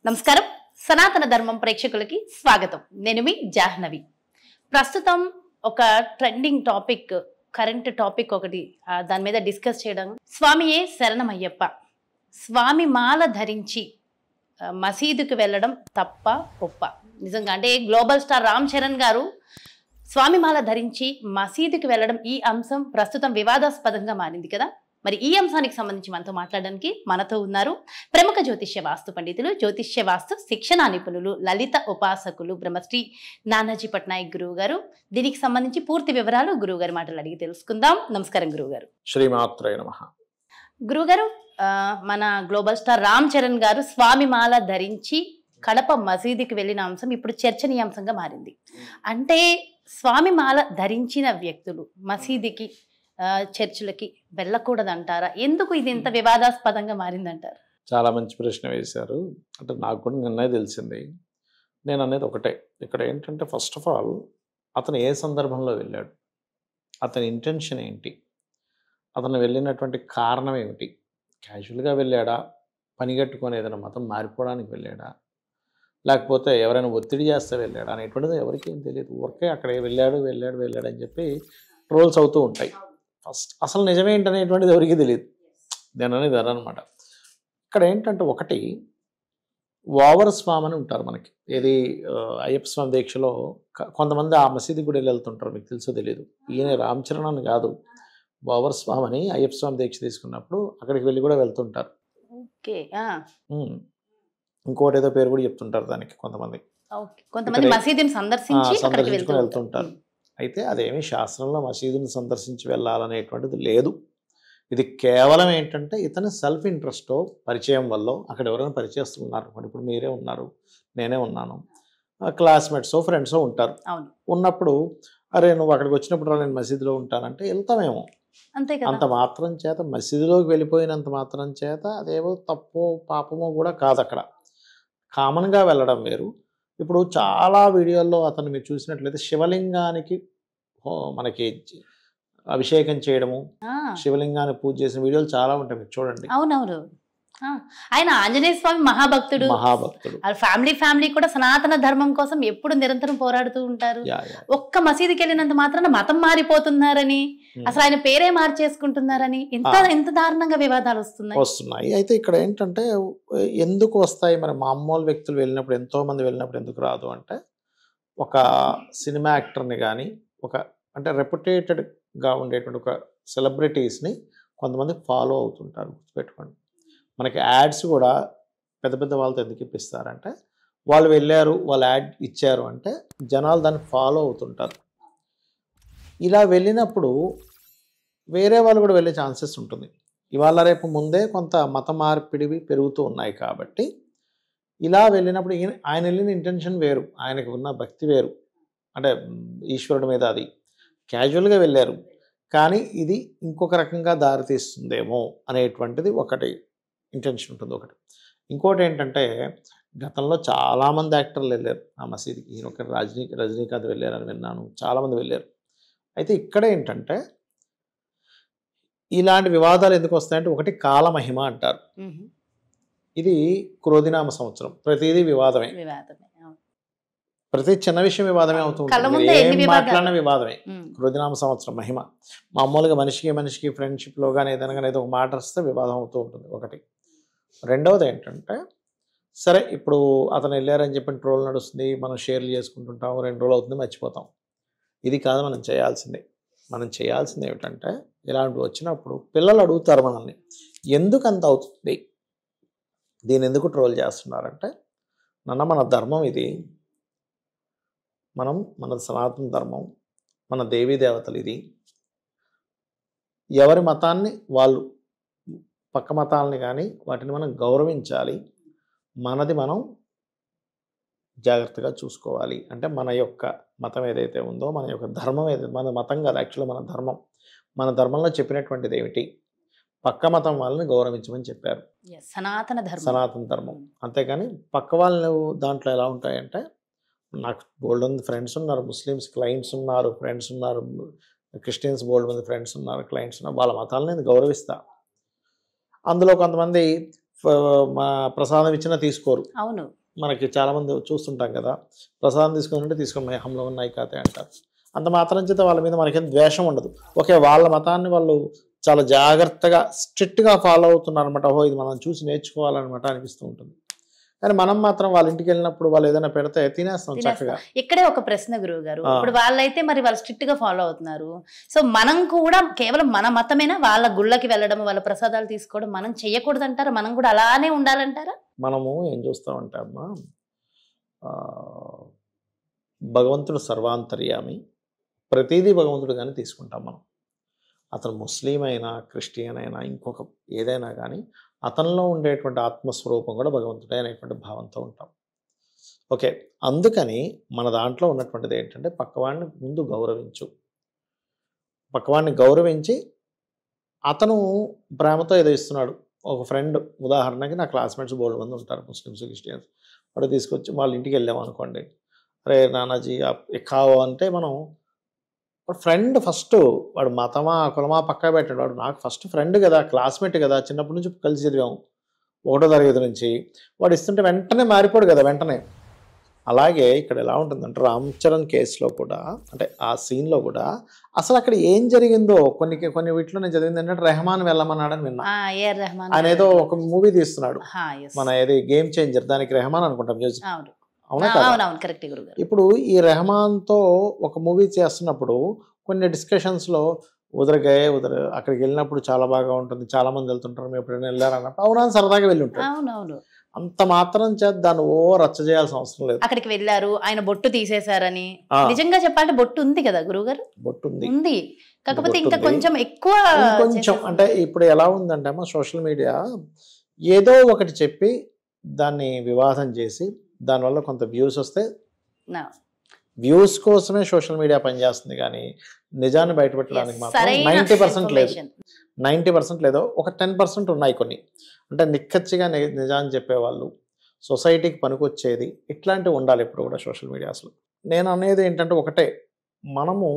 నమస్కారం సనాతన ధర్మం ప్రేక్షకులకి స్వాగతం. నేను మీ జాహ్నవి. ప్రస్తుతం ఒక ట్రెండింగ్ టాపిక్, కరెంట్ టాపిక్ ఒకటి దాని మీద డిస్కస్ చేయడం. స్వామియే శరణమయ్యప్ప, స్వామి మాల ధరించి మసీదుకి వెళ్ళడం తప్ప ఒప్ప? నిజంగా అంటే గ్లోబల్ స్టార్ రామ్ చరణ్ గారు స్వామి మాల ధరించి మసీదుకి వెళ్ళడం, ఈ అంశం ప్రస్తుతం వివాదాస్పదంగా మారింది కదా. మరి ఈ అంశానికి సంబంధించి మనతో మాట్లాడడానికి మనతో ఉన్నారు ప్రముఖ జ్యోతిష్య వాస్తు పండితులు, జ్యోతిష్య వాస్తు శిక్షణ నిపుణులు, లలిత ఉపాసకులు బ్రహ్మశ్రీ నానాజీ పట్నాయక్ గురువు గారు. దీనికి సంబంధించి పూర్తి వివరాలు గురువు గారి మాటలు అడిగి తెలుసుకుందాం. నమస్కారం గురువు గారు. శ్రీమాత్రే నమః. గురువు గారు, మన గ్లోబల్ స్టార్ రామ్ చరణ్ గారు స్వామి మాల ధరించి కడప మసీదుకి వెళ్ళిన అంశం ఇప్పుడు చర్చనీయాంశంగా మారింది. అంటే స్వామి మాల ధరించిన వ్యక్తులు మసీదుకి, చర్చిలకి వెళ్ళకూడదంటారా? ఎందుకు ఇది ఇంత వివాదాస్పదంగా మారిందంటారు? చాలా మంచి ప్రశ్న వేశారు. అంటే నాకు కూడా నిన్నే తెలిసింది. నేను అనేది ఒకటే, ఇక్కడ ఏంటంటే ఫస్ట్ ఆఫ్ ఆల్ అతను ఏ సందర్భంలో వెళ్ళాడు, అతని ఇంటెన్షన్ ఏంటి, అతను వెళ్ళినటువంటి కారణం ఏమిటి? క్యాజువల్గా వెళ్ళాడా, పనిగట్టుకొని ఏదైనా మతం మారిపోవడానికి వెళ్ళాడా, లేకపోతే ఎవరైనా ఒత్తిడి చేస్తే వెళ్ళాడా అనేటువంటిది ఎవరికి ఏం తెలియదు. ఊరికే అక్కడ వెళ్ళాడు అని చెప్పి ట్రోల్స్ అవుతూ ఉంటాయి. ఫస్ట్ అసలు నిజమేంటనేటువంటిది ఎవరికి తెలియదు. నేను అనేది అదనమాట. ఇక్కడ ఏంటంటే ఒకటి, ఓవర్ స్వామి అని ఉంటారు మనకి. ఏది అయ్యప్ప స్వామి దీక్షలో కొంతమంది ఆ మసీదు కూడా వెళ్తుంటారు, మీకు తెలుసో తెలియదు. ఈయన రామ్ చరణ్ అని కాదు, ఓవర్ స్వామి అని అయ్యప్ప స్వామి దీక్ష తీసుకున్నప్పుడు అక్కడికి వెళ్ళి కూడా వెళ్తుంటారు. ఇంకోటి ఏదో పేరు కూడా చెప్తుంటారు దానికి కొంతమంది మసీదుని సందర్శించుకొని వెళ్తుంటారు. అయితే అదేమి శాస్త్రంలో మసీదుని సందర్శించి వెళ్ళాలనేటువంటిది లేదు. ఇది కేవలం ఏంటంటే ఇతని సెల్ఫ్ ఇంట్రెస్టో, పరిచయం వల్ల అక్కడ ఎవరైనా పరిచయస్తున్నారు. ఇప్పుడు మీరే ఉన్నారు, నేనే ఉన్నాను, క్లాస్మేట్సో ఫ్రెండ్సో ఉంటారు. ఉన్నప్పుడు అరే నువ్వు అక్కడికి వచ్చినప్పుడు నేను మసీదులో ఉంటానంటే వెళ్తామేమో. అంత మాత్రం చేత, మసీదులోకి వెళ్ళిపోయినంత మాత్రం చేత అదేవో తప్పో పాపమో కూడా కాదు. అక్కడ కామన్గా వెళ్ళడం వేరు. ఇప్పుడు చాలా వీడియోల్లో అతను మీరు చూసినట్లయితే శివలింగానికి మనకి అభిషేకం చేయడము, శివలింగాన్ని పూజ చేసిన వీడియోలు చాలా ఉంటాయి, మీరు చూడండి. అవునవును. ఆయన ఆంజనేయ స్వామి మహాభక్తుడు. ఫ్యామిలీ కూడా సనాతన ధర్మం కోసం ఎప్పుడు నిరంతరం పోరాడుతూ ఉంటారు. ఒక్క మసీదుకి వెళ్ళినంత మాత్రాన మతం మారిపోతున్నారని, అసలు ఆయన పేరే మార్చేసుకుంటున్నారని ఎంత దారుణంగా వివాదాలు వస్తున్నాయి. అయితే ఇక్కడ ఏంటంటే ఎందుకు వస్తాయి మరి? మామూలు వ్యక్తులు వెళ్ళినప్పుడు, ఎంతో మంది వెళ్ళినప్పుడు ఎందుకు రాదు అంటే, ఒక సినిమా యాక్టర్ని కానీ, ఒక అంటే రెప్యుటేటెడ్గా ఉండేటువంటి ఒక సెలబ్రిటీస్ని కొంతమంది ఫాలో అవుతుంటారు. గుర్తుపెట్టుకోండి, మనకి యాడ్స్ కూడా పెద్ద పెద్ద వాళ్ళతో ఎందుకు ఇప్పిస్తారంటే, వాళ్ళు వెళ్ళారు, వాళ్ళు యాడ్ ఇచ్చారు అంటే జనాలు దాన్ని ఫాలో అవుతుంటారు. ఇలా వెళ్ళినప్పుడు వేరే వాళ్ళు కూడా వెళ్ళే ఛాన్సెస్ ఉంటుంది. ఇవాళ రేపు ముందే కొంత మత మార్పిడివి పెరుగుతూ ఉన్నాయి కాబట్టి ఇలా వెళ్ళినప్పుడు ఆయన వెళ్ళిన ఇంటెన్షన్ వేరు, ఆయనకు ఉన్న భక్తి వేరు, అంటే ఈశ్వరుడి మీద అది క్యాజువల్గా వెళ్ళారు. కానీ ఇది ఇంకొక రకంగా దారితీస్తుందేమో అనేటువంటిది ఒకటి ఇంటెన్షన్ ఉంటుంది. ఒకటి ఇంకోటి ఏంటంటే, గతంలో చాలామంది యాక్టర్లు వెళ్ళారు ఆ మసీదుకి. ఈయన ఒక రజనీకాంత్ వెళ్ళారని విన్నాను, చాలామంది వెళ్ళారు. అయితే ఇక్కడ ఏంటంటే ఇలాంటి వివాదాలు ఎందుకు వస్తాయంటే, ఒకటి కాలమహిమ అంటారు. ఇది క్రోధినామ సంవత్సరం, ప్రతిదీ వివాదమే. ప్రతి చిన్న విషయం వివాదమే అవుతుంది, ఏం మాట్లాడిన వివాదమే. క్రోధినామ సంవత్సరం మహిమ. మామూలుగా మనిషికి ఫ్రెండ్షిప్లో కానీ ఏదైనా కానీ ఏదో ఒక మాట వస్తే వివాదం అవుతూ ఉంటుంది. ఒకటి. రెండవది ఏంటంటే, సరే ఇప్పుడు అతను వెళ్ళారని చెప్పి ట్రోల్ నడుస్తుంది, మనం షేర్లు చేసుకుంటుంటాం, 2 రోజులు అవుతుంది, మర్చిపోతాం. ఇది కాదు మనం చేయాల్సిందే. మనం చేయాల్సింది ఏమిటంటే, ఇలాంటివి వచ్చినప్పుడు పిల్లలు అడుగుతారు మనల్ని, ఎందుకు అంత అవుతుంది, దీన్ని ఎందుకు ట్రోల్ చేస్తున్నారంటే, మన ధర్మం ఇది, మన సనాతన ధర్మం, మన దేవీ దేవతలు ఇది. ఎవరి మతాన్ని వాళ్ళు, పక్క మతాలని కానీ వాటిని మనం గౌరవించాలి. మనది మనం జాగ్రత్తగా చూసుకోవాలి. అంటే మన యొక్క మతం ఏదైతే ఉందో, మన యొక్క ధర్మం ఏదైతే, మన మతం కాదు యాక్చువల్గా మన ధర్మం. మన ధర్మంలో చెప్పినటువంటిది ఏమిటి, పక్క మతం వాళ్ళని గౌరవించమని చెప్పారు, సనాతన ధర్మం. అంతేకాని పక్క వాళ్ళు దాంట్లో ఎలా ఉంటాయంటే, నాకు బోల్డ్ మంది ఫ్రెండ్స్ ఉన్నారు, ముస్లిమ్స్ క్లయింట్స్ ఉన్నారు, ఫ్రెండ్స్ ఉన్నారు, క్రిస్టియన్స్ బోల్డ్ మంది ఫ్రెండ్స్ ఉన్నారు, క్లయింట్స్ ఉన్నారు. వాళ్ళ మతాలను నేను గౌరవిస్తా. అందులో కొంతమంది మా ప్రసాదం ఇచ్చినా తీసుకోరు. అవును. మనకి చాలా మంది చూస్తుంటాం కదా, ప్రసాదం తీసుకుని తీసుకోండి హంలో ఉన్నాయి కాతే అంటారు. అంత మాత్రం చేత వాళ్ళ మీద మనకేం ద్వేషం ఉండదు. ఓకే, వాళ్ళ మతాన్ని వాళ్ళు చాలా జాగ్రత్తగా స్ట్రిక్ట్గా ఫాలో అవుతున్నారు అనమాట. ఓహో, ఇది మనం చూసి నేర్చుకోవాలన్నమాట అనిపిస్తూ ఉంటుంది. కానీ మనం మాత్రం వాళ్ళ ఇంటికి వెళ్ళినప్పుడు వాళ్ళు ఏదైనా పెడితే తినేస్తాం చక్కగా. ఇక్కడే ఒక ప్రశ్న గురువు గారు, ఇప్పుడు వాళ్ళైతే మరి వాళ్ళు స్ట్రిక్ట్ గా ఫాలో అవుతున్నారు, సో మనం కూడా కేవలం మన మతమేనా వాళ్ళ గుళ్ళకి వెళ్ళడం వాళ్ళ ప్రసాదాలు తీసుకోవడం మనం చెయ్యకూడదు అంటారా? మనం కూడా అలానే ఉండాలంటారా? మనము ఏం చూస్తామంటే అమ్మా, భగవంతుడు సర్వాంతర్యామి, ప్రతిదీ భగవంతుడు కానీ తీసుకుంటాం మనం. అతను ముస్లిం అయినా క్రిస్టియన్ అయినా ఇంకొక ఏదైనా కానీ అతనిలో ఉండేటువంటి ఆత్మస్వరూపం కూడా భగవంతుడే అనేటువంటి భావంతో ఉంటాం. ఓకే, అందుకని మన దాంట్లో ఉన్నటువంటిది ఏంటంటే పక్కవాడిని ముందు గౌరవించు. పక్కవాడిని గౌరవించి అతను ప్రేమతో ఏదో ఇస్తున్నాడు. ఒక ఫ్రెండ్, ఉదాహరణకి నా క్లాస్మేట్స్ బోల్డ్ మంది ఉంటారు ముస్లిమ్స్ క్రిస్టియన్స్, వాడు తీసుకొచ్చి వాళ్ళ ఇంటికి వెళ్ళాము అనుకోండి, అరే నానాజీ కావు అంటే మనం ఫ్రెండ్ ఫస్ట్, వాడు మతమా కులమా పక్కా పెట్టాడు, వాడు నాకు ఫస్ట్ ఫ్రెండ్ కదా, క్లాస్మేట్ కదా, చిన్నప్పటి నుంచి కలిసి చదివాము 1వ తరగతి నుంచి. వాడు ఇస్తుంటే వెంటనే మారిపోడు కదా వెంటనే. అలాగే ఇక్కడ ఎలా ఉంటుందంటే రామ్ చరణ్ కేసులో కూడా, అంటే ఆ సీన్లో కూడా అసలు అక్కడ ఏం జరిగిందో కొన్ని వీటిలో నేను చదివింది ఏంటంటే రెహమాన్ వెళ్ళమన్నాడని విన్నా. ఆయన ఏదో ఒక మూవీ తీస్తున్నాడు, మన ఏది గేమ్ చేంజర్, దానికి రెహమాన్ అనుకుంటాం మ్యూజిక్. అవునా కదా? ఇప్పుడు ఈ రెహమాన్తో ఒక మూవీ చేస్తున్నప్పుడు కొన్ని డిస్కషన్స్లో అక్కడికి వెళ్ళినప్పుడు చాలా బాగా ఉంటుంది, చాలా మంది వెళ్తుంటారు, మేము ఎప్పుడైనా వెళ్ళారన్నప్పుడు అవునా సరదాగా వెళ్ళి ఉంటారు. అంత మాత్రం చేత దాన్ని రచ్చ చేయాల్సిన అవసరం లేదు. అక్కడికి వెళ్ళారు, ఆయన బొట్టు తీసేశారని, నిజంగా చెప్పాలంటే బొట్టు ఉంది కదా గురువుగారు? బొట్టు ఉంది, కాకపోతే ఇంకా కొంచెం ఎక్కువ కొంచెం అంటే ఇప్పుడు ఎలా ఉందంటే అమ్మా, సోషల్ మీడియా ఏదో ఒకటి చెప్పి దాన్ని వివాదం చేసి దానివల్ల కొంత వ్యూస్ వస్తే వ్యూస్ కోసమే సోషల్ మీడియా పనిచేస్తుంది, కానీ నిజాన్ని బయటపెట్టడానికి మాత్రం 90% లేదు. 90% లేదో ఒక 10% ఉన్నాయి కొన్ని, అంటే నిక్కచ్చిగా నిజాన్ని చెప్పేవాళ్ళు, సొసైటీకి పనికొచ్చేది, ఇట్లాంటివి ఉండాలి ఇప్పుడు కూడా సోషల్ మీడియాస్లో. నేను అనేది ఏంటంటే ఒకటే, మనము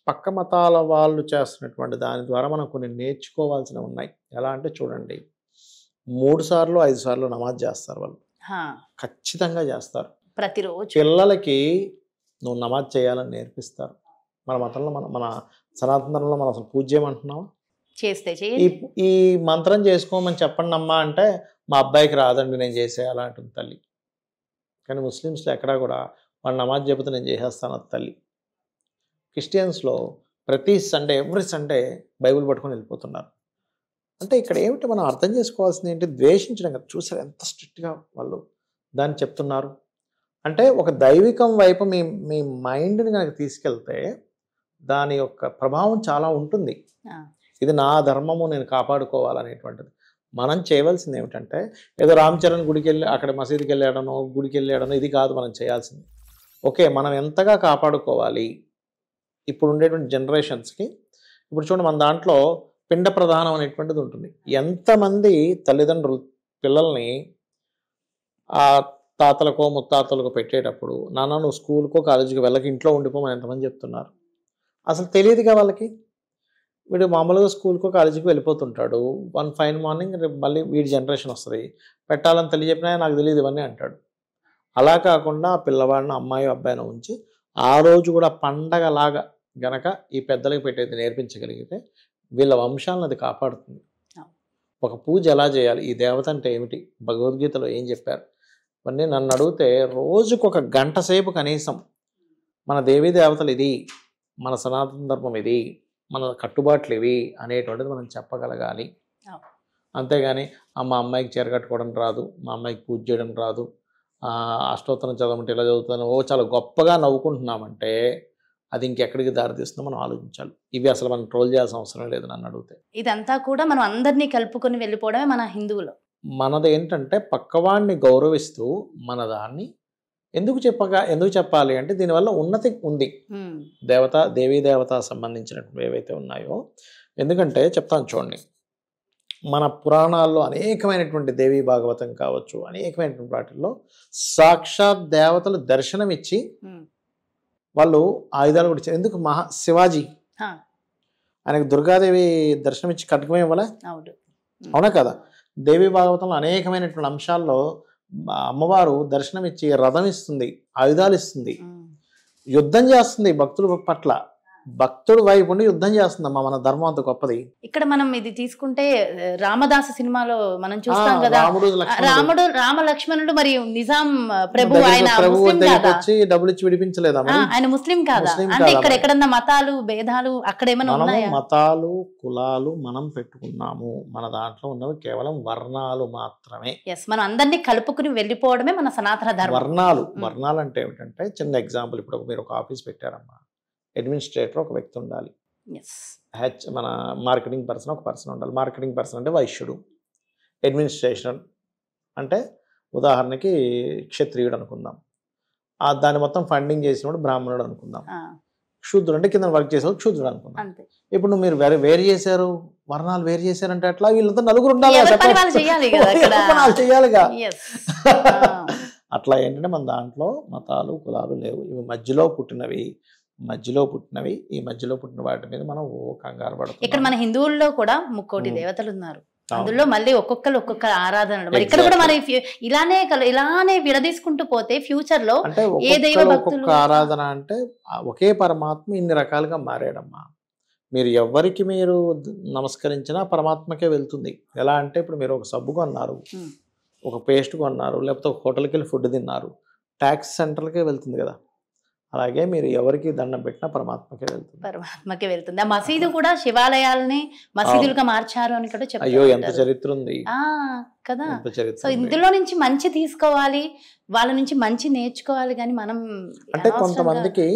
పక్క మతాల వాళ్ళు చేస్తున్నటువంటి దాని ద్వారా మనం కొన్ని నేర్చుకోవాల్సినవి ఉన్నాయి. ఎలా అంటే చూడండి, 3 సార్లు 5 సార్లు నమాజ్ చేస్తారు వాళ్ళు, ఖచ్చితంగా చేస్తారు ప్రతిరోజు. పిల్లలకి నువ్వు నమాజ్ చేయాలని నేర్పిస్తారు. మన మతంలో మన సనాతన ధర్మంలో మనం అసలు పూజ చేయమంటున్నావా? చేస్తే ఈ మంత్రం చేసుకోమని చెప్పండి అమ్మా అంటే మా అబ్బాయికి రాదండి నేను చేసేయాలా అంటుంది తల్లి. కానీ ముస్లిమ్స్లో ఎక్కడా కూడా వాళ్ళు నమాజ్ చెబితే నేను చేసేస్తాను అది తల్లి. క్రిస్టియన్స్లో ప్రతి సండే ఎవ్రీ సండే బైబిల్ పట్టుకొని వెళ్ళిపోతున్నారు. అంటే ఇక్కడ ఏమిటి మనం అర్థం చేసుకోవాల్సింది ఏంటి, ద్వేషించడం కదా. చూసారు ఎంత స్ట్రిక్ట్గా వాళ్ళు దాన్ని చెప్తున్నారు. అంటే ఒక దైవికం వైపు మీ మైండ్ని కనుక తీసుకెళ్తే దాని యొక్క ప్రభావం చాలా ఉంటుంది. ఇది నా ధర్మము, నేను కాపాడుకోవాలనేటువంటిది. మనం చేయవలసింది ఏమిటంటే ఏదో రామ్ చరణ్ గుడికి వెళ్ళి అక్కడ మసీదుకి వెళ్ళాడనో గుడికి వెళ్ళాడనో ఇది కాదు మనం చేయాల్సింది. ఓకే, మనం ఎంతగా కాపాడుకోవాలి ఇప్పుడు ఉండేటువంటి జనరేషన్స్కి. ఇప్పుడు చూడండి, మన దాంట్లో పిండ ప్రధానం అనేటువంటిది ఉంటుంది. ఎంతమంది తల్లిదండ్రులు పిల్లల్ని ఆ తాతలకో ముత్తాతలకో పెట్టేటప్పుడు నాన్న నువ్వు స్కూల్కో కాలేజీకి వెళ్ళక ఇంట్లో ఉండిపోమని ఎంతమంది చెప్తున్నారు. అసలు తెలియదుగా వాళ్ళకి. వీడు మామూలుగా స్కూల్కో కాలేజీకి వెళ్ళిపోతుంటాడు, వన్ ఫైన్ మార్నింగ్ రేపు మళ్ళీ వీడి జనరేషన్ వస్తుంది, పెట్టాలని తెలియజెప్పినా నాకు తెలియదు ఇవన్నీ అంటాడు. అలా కాకుండా ఆ పిల్లవాడిని అమ్మాయి అబ్బాయిని ఉంచి ఆ రోజు కూడా పండగలాగా గనక ఈ పెద్దలకు పెట్టేది నేర్పించగలిగితే వీళ్ళ వంశాలను అది కాపాడుతుంది. ఒక పూజ ఎలా చేయాలి, ఈ దేవత అంటే ఏమిటి, భగవద్గీతలో ఏం చెప్పారు, ఇవన్నీ నన్ను అడిగితే రోజుకు 1 గంట సేపు కనీసం మన దేవీ దేవతలు ఇది, మన సనాతన ధర్మం ఇది, మన కట్టుబాట్లు ఇవి అనేటువంటిది మనం చెప్పగలగాలి. అంతేగాని మా అమ్మాయికి చీర కట్టుకోవడం రాదు, మా అమ్మాయికి పూజ చేయడం రాదు, అష్టోత్తరం చదవమంటే ఇలా చదువుతాను చాలా గొప్పగా నవ్వుకుంటున్నామంటే అది ఇంకెక్కడికి దారితీస్తుందో మనం ఆలోచించాలి. ఇవి అసలు మనం ట్రోల్ చేయాల్సిన అవసరం లేదు నన్ను అడిగితే. ఇదంతా కూడా మనం అందరినీ కలుపుకొని వెళ్ళిపోవడమే మన హిందువులు. మనది ఏంటంటే పక్కవాడిని గౌరవిస్తూ మన దాన్ని ఎందుకు చెప్పాలి అంటే దీనివల్ల ఉన్నతి ఉంది. దేవీ దేవత సంబంధించినటువంటి ఏవైతే ఉన్నాయో, ఎందుకంటే చెప్తాను చూడండి, మన పురాణాల్లో అనేకమైనటువంటి దేవీ భాగవతం కావచ్చు, అనేకమైనటువంటి వాటిల్లో సాక్షాత్ దేవతలు దర్శనమిచ్చి వాళ్ళు ఆయుధాలు కూడా ఇచ్చారు. ఎందుకు శివాజీ ఆయనకు దుర్గాదేవి దర్శనమిచ్చి ఖడ్గమే ఇవ్వలే, అవునా కదా? దేవి భాగవతంలో అనేకమైనటువంటి అంశాల్లో అమ్మవారు దర్శనం ఇచ్చి రథం ఇస్తుంది, ఆయుధాలు ఇస్తుంది, యుద్ధం చేస్తుంది భక్తుల పట్ల. భక్తుడు వైపు ఉండి యుద్ధం చేస్తుందమ్మా. మన ధర్మం అంత గొప్పది. ఇక్కడ మనం ఇది తీసుకుంటే రామదాస సినిమాలో మనం చూస్తాం కదా, రాముడు రామ లక్ష్మణుడు మరి నిజాం ప్రభు ఆయన వచ్చి డబ్బులు ఇచ్చి విడిపించలేదా? ఆయన ముస్లిం కాదా? అంటే ఇక్కడ ఎక్కడన్నా మతాలు భేదాలు అక్కడ ఏమైనా ఉన్నాయా? మతాలు కులాలు మనం పెట్టుకున్నాము, మన దాంట్లో ఉన్నవి కేవలం వర్ణాలు మాత్రమే. మనం అందరినీ కలుపుకుని వెళ్ళిపోవడమే మన సనాతన ధర్మం. వర్ణాలు అంటే ఏమిటంటే, చిన్న ఎగ్జాంపుల్, ఇప్పుడు మీరు ఒక ఆఫీస్ పెట్టారమ్మా, అడ్మినిస్ట్రేటర్ ఒక వ్యక్తి ఉండాలి, మన మార్కెటింగ్ పర్సన్ ఒక పర్సన్ ఉండాలి. మార్కెటింగ్ పర్సన్ అంటే వైశ్యుడు, అడ్మినిస్ట్రేషన్ అంటే ఉదాహరణకి క్షత్రియుడు అనుకుందాం, దాన్ని మొత్తం ఫండింగ్ చేసినప్పుడు బ్రాహ్మణుడు అనుకుందాం, శూద్రుడు అంటే కింద వర్క్ చేసేవాడు శూద్రుడు అనుకుందాం. ఇప్పుడు మీరు వేరు చేశారు, వర్ణాలు వేరు చేశారంటే అట్లా వీళ్ళతో నలుగురు ఉండాలి, చేయాలిగా. అట్లా ఏంటంటే మన దాంట్లో మతాలు కులాలు లేవు, ఇవి మధ్యలో పుట్టినవి. ఈ మధ్యలో పుట్టిన వాటి మీద మనం కంగారు పడుతున్నాం. ఇక్కడ మన హిందువుల్లో కూడా 3 దేవతలు ఉన్నారు, అందులో మళ్ళీ ఒక్కొక్క ఆరాధనలు. మరి ఇక్కడ కూడా మరి ఇలానే విడదీసుకుంటూ పోతే ఫ్యూచర్ లో ఏ దైవ భక్తులు ఆరాధన అంటే ఒకే పరమాత్మ ఇన్ని రకాలుగా మారాడమ్మా. మీరు ఎవరికి మీరు నమస్కరించినా పరమాత్మకే వెళ్తుంది. ఎలా అంటే ఇప్పుడు మీరు ఒక సబ్బు కొన్నారు, ఒక పేస్ట్ కొన్నారు, లేకపోతే ఒక హోటల్కి వెళ్ళి ఫుడ్ తిన్నారు, ట్యాక్స్ సెంటర్లకే వెళ్తుంది కదా. అలాగే మీరు ఎవరికి దండం పెట్టినా పరమాత్మకే వెళ్తుంది. ఆ మసీదు కూడా శివాలయాలని మసీదులుగా మార్చారు అని కూడా చెప్పారు. అయ్యో ఎంత చరిత్ర ఉంది కదా. సో ఇందులో నుంచి మంచి తీసుకోవాలి, వాళ్ళ నుంచి మంచి నేర్చుకోవాలి. కానీ మనం అంటే కొంతమందికి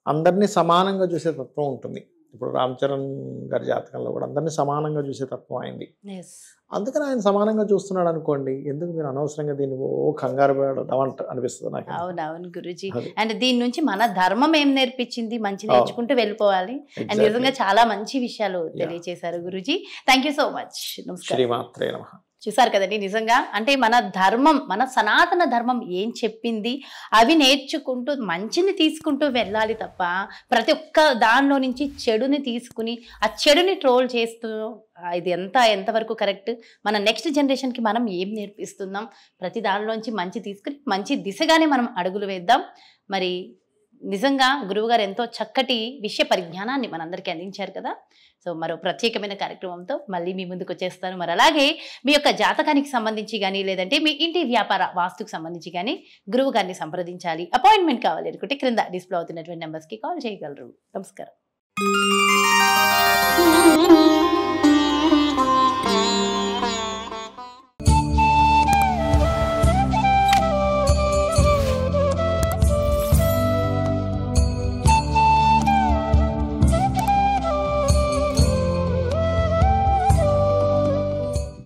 అందరినీ సమానంగా చూసే తత్వం ఉంటుంది. ఇప్పుడు రామ్ చరణ్ గారి జాతకంలో కూడా అందరినీ సమానంగా చూసే తత్వం అయింది. అందుకని ఆయన సమానంగా చూస్తున్నాడు అనుకోండి, ఎందుకు మీరు అనవసరంగా దీన్ని కంగారు పడడం అనిపిస్తుంది నాకు. అవునవును గురూజీ. అండ్ దీని నుంచి మన ధర్మం ఏం నేర్పించింది, మంచి నేర్చుకుంటూ వెళ్ళిపోవాలి. అండ్ నిజంగా చాలా మంచి విషయాలు తెలియజేశారు Guruji. Thank you so much. శ్రీమాత్రే నమః. చూసారు కదండి, నిజంగా అంటే మన ధర్మం, మన సనాతన ధర్మం ఏం చెప్పింది అవి నేర్చుకుంటూ మంచిని తీసుకుంటూ వెళ్ళాలి తప్ప ప్రతి ఒక్క దానిలో నుంచి చెడుని తీసుకుని ఆ చెడుని ట్రోల్ చేస్తూ ఇది ఎంతవరకు కరెక్ట్, మన నెక్స్ట్ జనరేషన్కి మనం ఏం నేర్పిస్తున్నాం, ప్రతి దానిలోంచి మంచి తీసుకుని మంచి దిశగానే మనం అడుగులు వేద్దాం. మరి నిజంగా గురువుగారు ఎంతో చక్కటి విషయ పరిజ్ఞానాన్ని మనందరికీ అందించారు కదా. సో మరో ప్రత్యేకమైన కార్యక్రమంతో మళ్ళీ మీ ముందుకు వచ్చేస్తాను. మరి అలాగే మీ యొక్క జాతకానికి సంబంధించి కానీ లేదంటే మీ ఇంటి వ్యాపార వాస్తుకు సంబంధించి కానీ గురువు గారిని సంప్రదించాలి, అపాయింట్మెంట్ కావాలి అనుకుంటే క్రింద డిస్ప్లే అవుతున్నటువంటి నెంబర్స్కి కాల్ చేయగలరు. నమస్కారం.